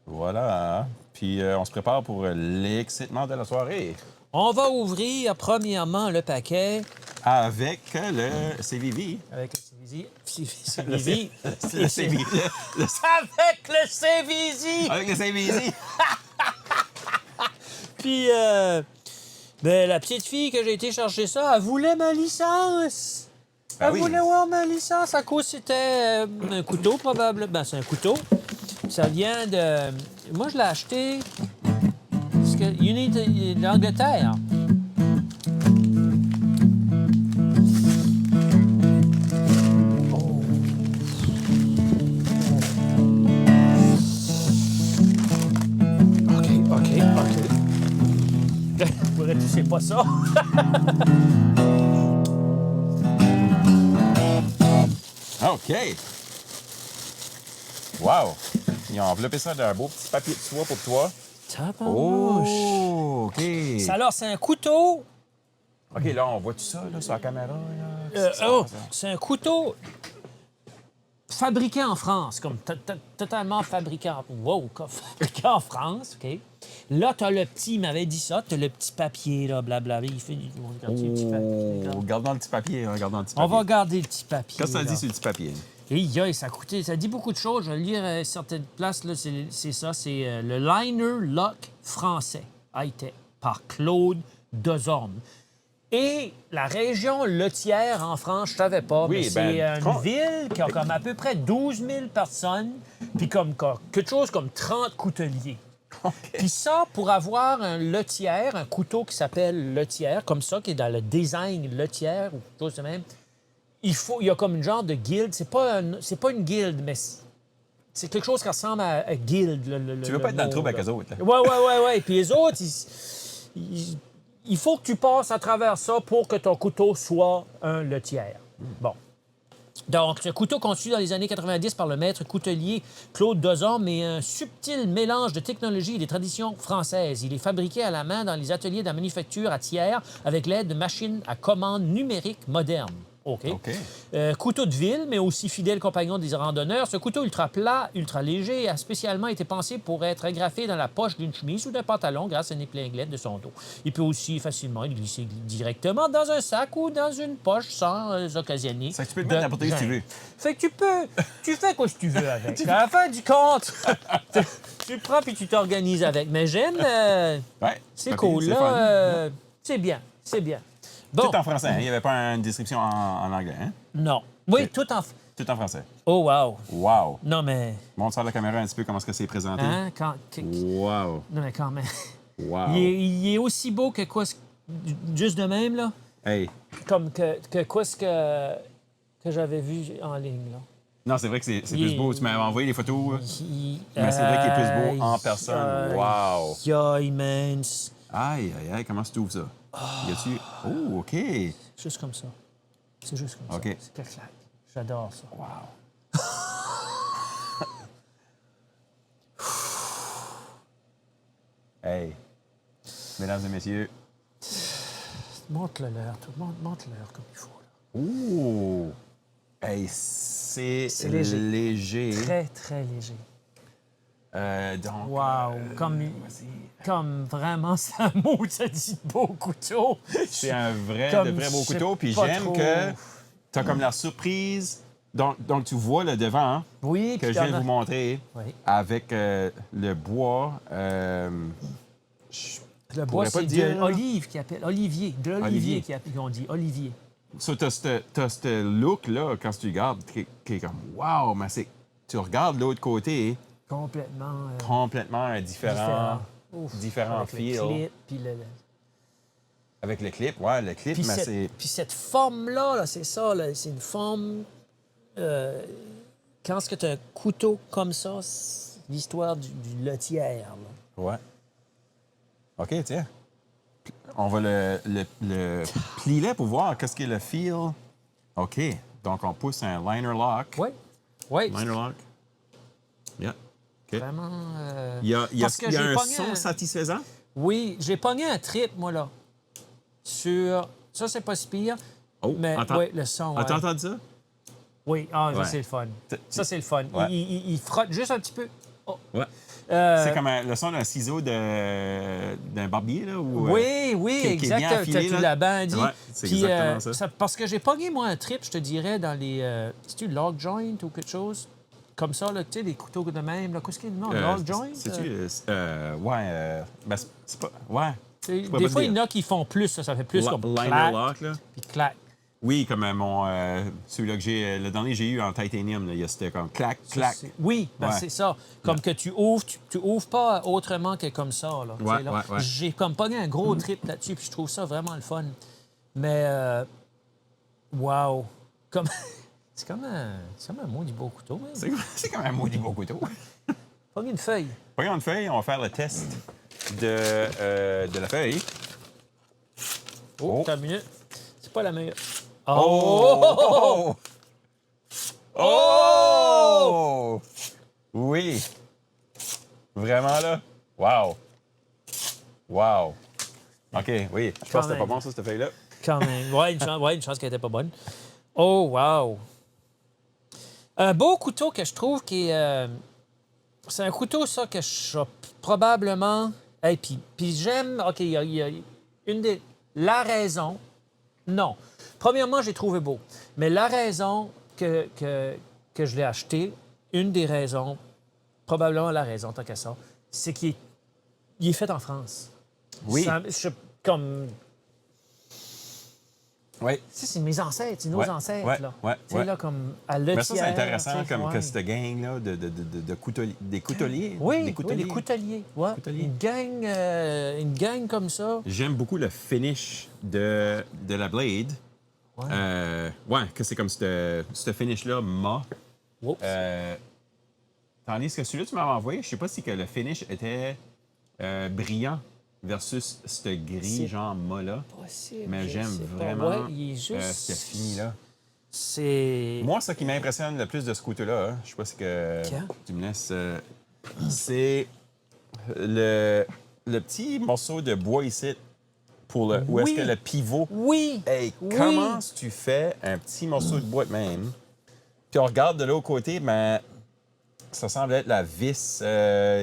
Voilà. Puis, on se prépare pour l'excitement de la soirée. On va ouvrir premièrement le paquet. Avec le CVV. Avec le CVV. Le CVV. Avec le CVV! Avec le CVV. Puis, la petite fille que j'ai été chercher ça, elle voulait ma licence. Elle voulait voir ma licence. À cause, c'était un couteau, probablement. Ben, c'est un couteau. Ça vient de... Moi, je l'ai acheté... d'Angleterre. Oh, c'est pas ça. OK. Wow. Ils ont enveloppé ça d'un beau petit papier de soie pour toi. Tabarnouche. Oh, OK. Alors, c'est un couteau. OK, là, on voit tout ça là, sur la caméra. Là. Qu'est-ce qui se passe, là? C'est un couteau fabriqué en France, comme totalement fabriqué en... Wow, fabriqué en France, OK? Là, t'as le petit, il m'avait dit ça, t'as le petit papier, là, blablabla. Il fait du... Regardez le petit papier, là. Regardons le petit papier. Regardons le petit On papier. va regarder le petit papier. Qu'est-ce que ça là. dit sur le petit papier? Et ça a coûté, ça dit beaucoup de choses. Je vais lire certaines places, là, c'est ça, c'est le Liner Lock français, high-tech, par Claude Dezorme. Et la région Letière en France, je savais pas, Oui, mais c'est ben, une ville qui a comme à peu près 12 000 personnes, puis comme quelque chose comme 30 couteliers. Puis ça, pour avoir un letière, un couteau qui s'appelle letière, comme ça, qui est dans le design letière ou quelque chose de même, il y a comme une genre de guilde. C'est pas une guilde, mais c'est quelque chose qui ressemble à guild. Tu veux pas être dans le trouble avec eux autres, là? Ouais. Puis les autres, il faut que tu passes à travers ça pour que ton couteau soit un letière. Bon. Donc, ce couteau conçu dans les années 90 par le maître coutelier Claude Dezorme est un subtil mélange de technologie et des traditions françaises. Il est fabriqué à la main dans les ateliers de la manufacture à Thiers avec l'aide de machines à commande numériques modernes. OK. Couteau de ville, mais aussi fidèle compagnon des randonneurs. Ce couteau ultra plat, ultra léger, a spécialement été pensé pour être agrafé dans la poche d'une chemise ou d'un pantalon grâce à une épinglette de son dos. Il peut aussi facilement être glissé directement dans un sac ou dans une poche sans occasionner. Ça, tu peux le mettre n'importe où si tu veux. Fait que tu fais quoi que tu veux avec. À la fin du compte, tu le prends puis tu t'organises avec. Mais j'aime, Ouais, c'est papier, cool, c'est là. fun. C'est bien, c'est bien. Bon, Tout en français, hein? Il n'y avait pas une description en anglais, hein? non. Oui, Ok. tout en... Tout en français. Oh, wow. Wow. Non, mais... Montre ça à la caméra un petit peu comment est-ce que c'est présenté. Hein, Wow. Non, mais quand même. Wow. Il est aussi beau que quoi... Juste de même, là. Hey. Comme que quoi ce que j'avais vu en ligne, là. Non, c'est vrai que c'est plus beau. Tu m'avais envoyé les photos. Mais c'est vrai qu'il est plus beau en personne. Wow. Yeah, immense. Aïe, comment tu ouvres ça? Y a-tu... Oh, OK. Juste comme ça. C'est juste comme OK. ça. C'est clac. J'adore ça. Wow. Hey. Mesdames et messieurs. Montre-le-leur, toi. Montre-le-leur comme il faut, là. Ouh! Hey, c'est léger. Très, très léger. Donc... Wow! Comme vraiment, c'est un mot, ça dit beau couteau. C'est un vrai, Comme de vrai beau je sais couteau. Puis pas j'aime trop. que tu as comme la surprise. Donc tu vois le devant hein, Oui, que puis je viens t'en de as- vous montrer Oui. avec le bois. Le bois, pourrais pas c'est te dire, de là. l'olive qui appelle. Olivier. De l'olivier Olivier. qu'ils ont dit. Olivier. So, t'as ce look-là, quand tu regardes, qui est comme wow, mais tu regardes de l'autre côté, Complètement. complètement différent Ouf, différent avec feel. le clip, puis Avec le clip, ouais, le clip, puis mais c'est. puis cette forme-là, là, c'est ça, là, c'est une forme... quand est-ce que tu as un couteau comme ça, c'est l'histoire du letière, là. Ouais. OK, tiens. On va le plier pour voir qu'est-ce qu'est le feel. OK. Donc, on pousse un liner lock. Oui. Oui. Liner lock. Yeah. OK. Vraiment... Il y a parce que il y a j'ai un pogné son un- satisfaisant? Oui, j'ai pogné un trip, moi, là, sur... Ça, c'est pas si pire, Oh, mais entends- oui, le son, ouais. As-tu entendu ça? Oui, ça, Ouais. c'est le fun. T- Ça, c'est le fun. Ouais. Il frotte juste un petit peu. Oh. Ouais. Euh, C'est comme le son d'un ciseau d'un barbier, là? Ou, Oui, qui est bien exact. affilé, Tu là. l'as bien dit. Ouais, c'est Puis, exactement ça. parce que j'ai pogné, moi, un trip, je te dirais, dans les... c'est-tu log joint ou quelque chose? Comme ça, là, tu sais, des couteaux de même. Là. Qu'est-ce qu'il y a de nom? Log joint? C'est-tu... ouais, ben, c'est pas... Ouais. Tu sais, je pourrais des pas fois, te il y dire. en a qui font plus, ça fait plus comme Liner clac, lock, là. puis clac. Oui, comme celui-là que j'ai... le dernier que j'ai eu en titanium, là, c'était comme clac, clac. Oui, ben Ouais. c'est ça. Comme que tu ouvres pas autrement que comme ça. Là, tu Ouais, sais, là. ouais. J'ai comme pogné un gros trip là-dessus, puis je trouve ça vraiment le fun. Mais, wow! Comme... c'est comme un mot du beau couteau. Hein? C'est quand même un maudit beau couteau. Pogné une feuille. Prenons une feuille, on va faire le test de la feuille. Oh. T'as une minute. C'est pas la meilleure. Oh! Oh! Oui. Vraiment, là? Wow. Wow. OK, oui. Je pense que c'était pas bon, ça, cette feuille-là. Quand même. Ouais, une chance qu'elle était pas bonne. Oh, wow. Un beau couteau que je trouve qui est... c'est un couteau, ça, que je probablement... Hey, puis j'aime... OK, il y a une des... La raison... Non. Premièrement, j'ai trouvé beau. Mais la raison que je l'ai acheté, une des raisons, probablement la raison, tant qu'à ça, c'est qu'il est fait en France. Oui. Comme... Oui. Ça, c'est mes ancêtres, c'est nos ancêtres, là. Tu sais, là, comme à l'etière. Mais ça, c'est intéressant, comme que cette gang-là des couteliers. Oui, des couteliers. des couteliers. Ouais. Couteliers. Une gang comme ça. J'aime beaucoup le finish de la blade. Ouais. Que c'est comme ce finish-là, mat. Oups. Tandis que celui-là, tu m'avais envoyé, je sais pas si que le finish était brillant versus ce gris, genre mat-là. Possible. Mais je j'aime sais pas. vraiment Ouais, il est juste... ce fini-là. C'est... Moi, ce qui m'impressionne le plus de ce couteau-là, je sais pas si que Quand? tu me laisses, c'est le petit morceau de bois ici pour où est-ce que le pivot. Oui. Hey, Oui. comment tu fais un petit morceau de bois de même? Puis on regarde de l'autre côté, ben, ça semble être la vis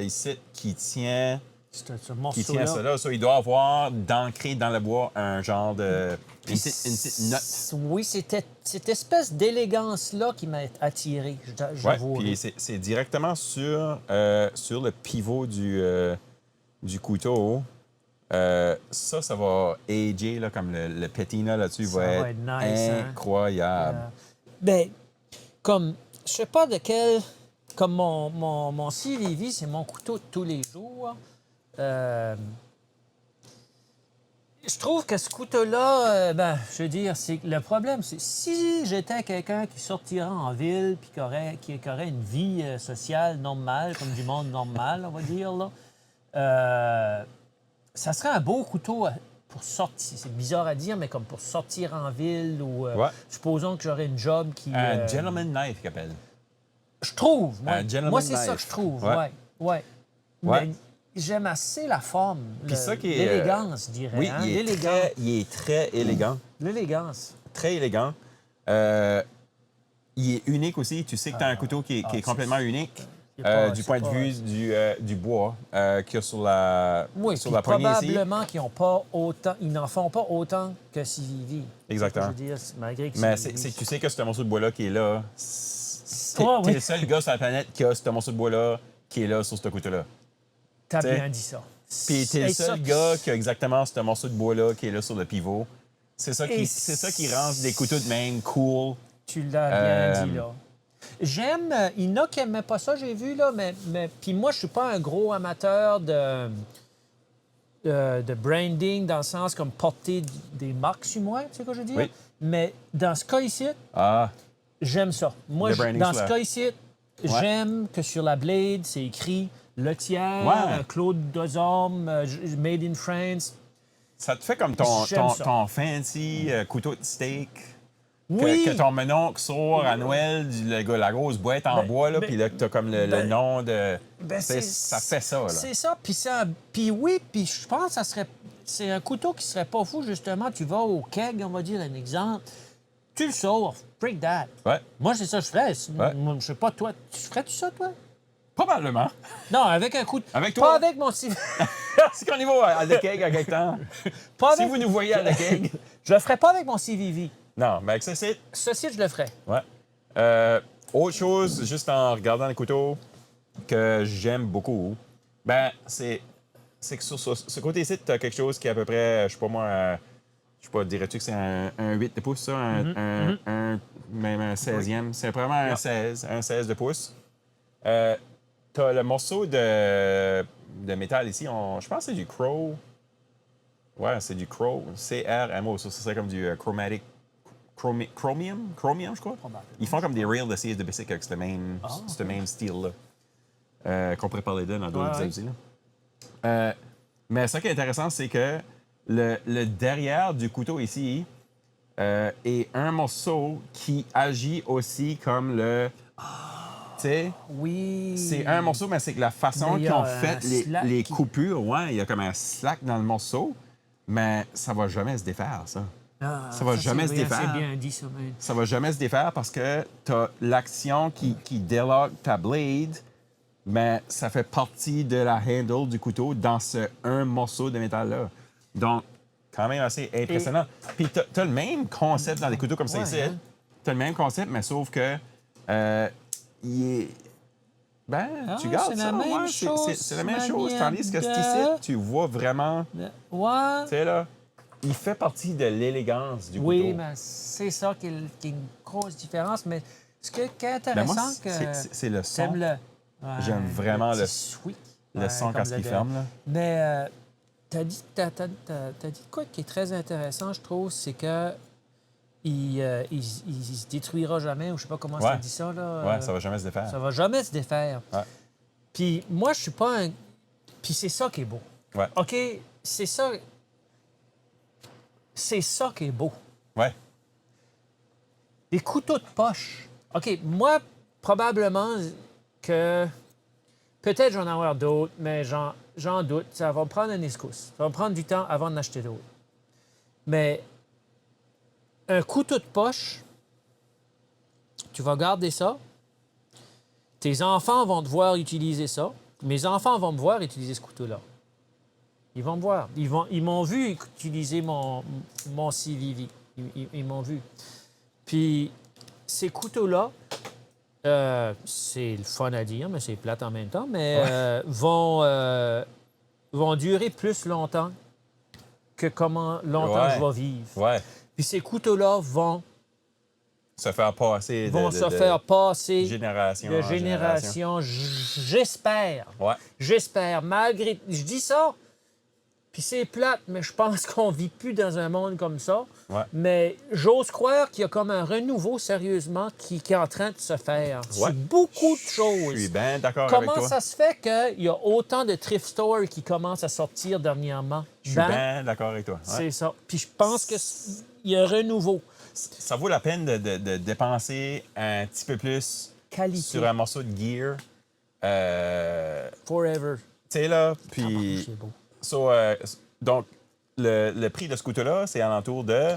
ici qui tient Ce morceau-là. ça là. Ça, il doit avoir d'ancré dans le bois un genre de... Une petite note. Oui, c'était cette espèce d'élégance-là qui m'a attiré, Ouais, j'avoue. puis c'est directement sur le pivot du couteau. Ça va ager, là, comme le patina là-dessus Ça va va être être nice, hein? incroyable. Ben, comme, je sais pas de quel... Comme mon CVV, c'est mon couteau de tous les jours. Je trouve que ce couteau-là, je veux dire, c'est le problème, c'est si j'étais quelqu'un qui sortirait en ville puis qui aurait une vie sociale normale, comme du monde normal, on va dire, là, ça serait un beau couteau pour sortir. C'est bizarre à dire, mais comme pour sortir en ville ou supposons que j'aurais une job qui... Un gentleman knife, qu'il appelle. Je trouve, moi. Un gentleman Moi, c'est ça knife. que je trouve, Ouais. ouais. Ouais. Mais j'aime assez la forme, Puis ça qui est, l'élégance, je dirais. Oui, hein? il est très élégant. L'élégance. Très élégant. Il est unique aussi. Tu sais que tu as un couteau qui est complètement unique. Du point de vue du bois qu'il y a sur la, Oui, sur la poignée ici. probablement qu'ils n'en font pas autant que CVV. Exactement. Je veux dire, malgré que Mais CVV, c'est que tu sais que ce morceau de bois-là qui est là, t'es oui. le seul gars sur la planète qui a ce morceau de bois-là qui est là sur ce couteau-là. T'as t'sais. bien dit ça. Puis t'es le Et seul ça, gars qui a exactement ce morceau de bois-là qui est là sur le pivot. C'est ça Et qui rend des couteaux de même cool. Tu l'as bien dit, là. J'aime... il y en a qui n'aimaient pas ça, j'ai vu, là, mais puis moi, je suis pas un gros amateur de branding dans le sens comme porter des marques sur moi, tu sais ce que je veux dire? Oui. Mais dans ce cas ici, Ah, j'aime ça. Moi, Le branding dans sur ce la- cas ici, j'aime que sur la blade, c'est écrit Le Tiers, Ouais. Claude Dozorme, Made in France. ça te fait comme ton J'aime ça. fancy couteau de steak. Oui! Que ton menoncle sort à Noël, la grosse boîte en bois, là, ben, puis là, que t'as comme le nom de... Ben, ça fait ça, là. C'est ça. Puis je pense que ça serait... C'est un couteau qui serait pas fou, justement. Tu vas au keg, on va dire un exemple. Tu le sors, break that. Ouais, Moi, c'est ça que je ferais. Ouais. Moi, je sais pas, toi, tu ferais-tu ça, toi? probablement. Non, avec un couteau. Avec toi? Pas avec mon CV. C'est qu'on y va à la keg à quelque temps. Pas Si avec... vous nous voyez à la keg. Je le ferais pas avec mon CVV. Non, mais avec ça, c'est... Ceci, je le ferais. Ouais. Autre chose, juste en regardant le couteau, que j'aime beaucoup, ben, c'est que sur ce côté-ci, tu as quelque chose qui est à peu près, je sais pas moi, je sais pas, dirais-tu que c'est un 8 de pouce, ça? Même un 16e. C'est probablement un 16 de pouce. Tu as le morceau de métal ici. Je pense que c'est du Crow. Ouais, c'est du Crow. CRMO. Ça serait comme du chromatic. Chromium, je crois. Ils font comme des rails de CS de Basic avec ce même style-là. Qu'on pourrait parler de dans d'autres épisodes aussi. Là. Mais ce qui est intéressant, c'est que le derrière du couteau ici est un morceau qui agit aussi comme le... Tu sais, Oui. c'est un morceau, mais c'est que la façon Mais il y qu'ils a ont un fait slack les qui- coupures, ouais, il y a comme un slack dans le morceau, mais ça va jamais se défaire, ça. Ah, Ça va jamais se défaire. C'est bien dit, ça, man. Ça va jamais se défaire parce que tu as l'action qui déloque ta blade, mais ça fait partie de la handle du couteau dans ce un morceau de métal-là. Donc, quand même assez impressionnant. Puis tu as le même concept dans des couteaux comme ça Ouais, ici. hein? Tu as le même concept, mais sauf que il est... Ben, Ah, tu gardes c'est ça, la même ouais, chose, c'est la même chose. manière Tandis que de- ici, tu vois vraiment, Ouais. tu sais là, il fait partie de l'élégance du Oui, couteau. mais c'est ça qui est une grosse différence. Mais ce qui est Ben, moi, intéressant, que c'est le son. t'aimes le... Ouais, J'aime vraiment petit le- sweet. Le Ouais, son comme quand le il de- ferme, là. Mais t'as dit quoi qui est très intéressant, je trouve, c'est que il se détruira jamais, ou je sais pas comment ça Ouais. dit ça, là. Ouais, ça va jamais se défaire. Ça va jamais se défaire. Ouais. Puis moi, je suis pas un... Puis c'est ça qui est beau. Ouais. OK? C'est ça... C'est ça qui est beau. Ouais. Des couteaux de poche. OK, moi, probablement que... Peut-être j'en ai avoir d'autres, mais j'en doute. Ça va me prendre un escousse. Ça va me prendre du temps avant d'en acheter d'autres. Mais un couteau de poche, tu vas garder ça. Tes enfants vont devoir utiliser ça. Mes enfants vont me voir utiliser ce couteau-là. Ils vont me voir. Ils m'ont vu utiliser mon CVV. Ils m'ont vu. Puis ces couteaux-là, c'est le fun à dire, mais c'est plate en même temps, mais vont durer plus longtemps que comment longtemps Ouais. je vais vivre. Ouais. Puis ces couteaux-là vont Se faire passer se faire passer génération de en génération. génération. J'espère. Ouais. J'espère. Malgré... Je dis ça, puis c'est plate, mais je pense qu'on vit plus dans un monde comme ça. Ouais. Mais j'ose croire qu'il y a comme un renouveau, sérieusement, qui est en train de se faire Ouais. sur beaucoup de Je suis choses. bien d'accord avec Comment toi. ça se fait qu'il y a autant de thrift stores qui commencent à sortir dernièrement? Je suis Ben, bien d'accord avec toi. Ouais. c'est ça. Puis je pense qu'il y a un renouveau. Ça vaut la peine de dépenser un petit peu plus Qualité. sur un morceau de gear. Forever. Tu sais, là, Ah, puis... c'est beau. Donc, le prix de ce couteau-là, c'est alentour de...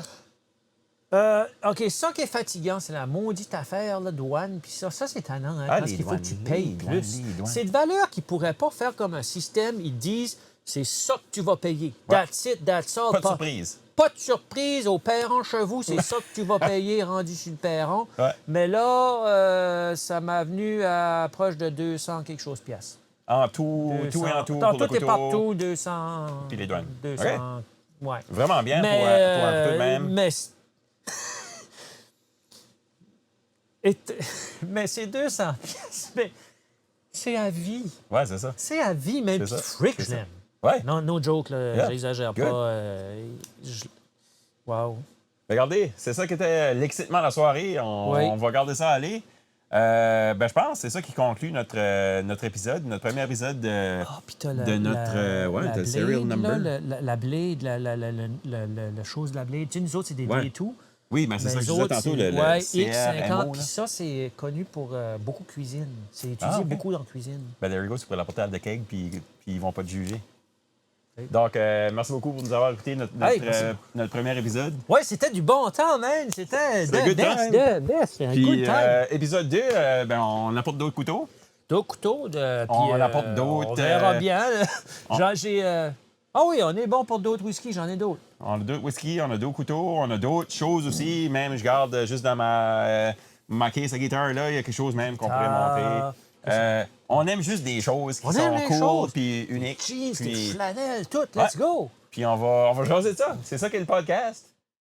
OK, ça qui est fatigant, c'est la maudite affaire, la douane. Puis ça c'est tannant, hein, Ah, parce les qu'il faut que tu douanes, payes les douanes, plus. les douanes. C'est de valeur qu'ils ne pourraient pas faire comme un système. Ils disent, c'est ça que tu vas payer. Ouais. That's it, that's all. Pas de surprise. Pas de surprise au perron chez vous, c'est ça que tu vas payer rendu sur le perron. Ouais. Mais là, ça m'a venu à proche de 200 quelque chose piastres. En tout, 200. tout et en tout Non, pour le tout est couteau. partout, 200. Puis les douanes. 200, ouais. Vraiment bien Mais, pour un couteau de même. Mais c'est 200 pièces, mais c'est à vie. Ouais, c'est ça. C'est à vie, même. C'est Puis ça. frick, C'est je ça. l'aime. Ouais. Non, no joke, là, Yeah. j'exagère Good. pas. Wow. Regardez, c'est ça qui était l'excitement de la soirée. Oui. On va garder ça aller. Je pense que c'est ça qui conclut notre épisode, notre premier épisode de... Ah, puis t'as de notre, ouais, la the serial blade, number. là, la blade, la chose de la blade. Tu sais, nous autres, c'est des Ouais. V2. Oui, mais c'est Mais ça que les je disais autres, tantôt, c'est- le ouais, CRMO. X50. là. Puis ça, c'est connu pour beaucoup de cuisine. C'est utilisé Ah, ok. beaucoup dans la cuisine. Ben, there you go, tu pourrais l'apporter à The Keg, puis ils vont pas te juger. Oui. Donc, merci beaucoup pour nous avoir écouté Hey, merci. notre premier épisode. Ouais, c'était du bon temps, man. C'était C'était good time. the best. Un Puis, good time. épisode 2, on apporte d'autres couteaux. D'autres couteaux. On apporte d'autres, On verra euh, bien. là. on- Genre, j'ai... Ah oui, on est bon pour d'autres whisky. J'en ai d'autres. On a d'autres whisky, on a d'autres couteaux, on a d'autres choses aussi. Même, je garde juste dans ma case à guitare, là, il y a quelque chose même qu'on pourrait Ah. montrer. On aime juste des choses qui On sont aime les cool choses. puis uniques. Jeans, des Puis, flanelles, tout. Let's go. puis on va jaser de ça. C'est ça qu'est le podcast.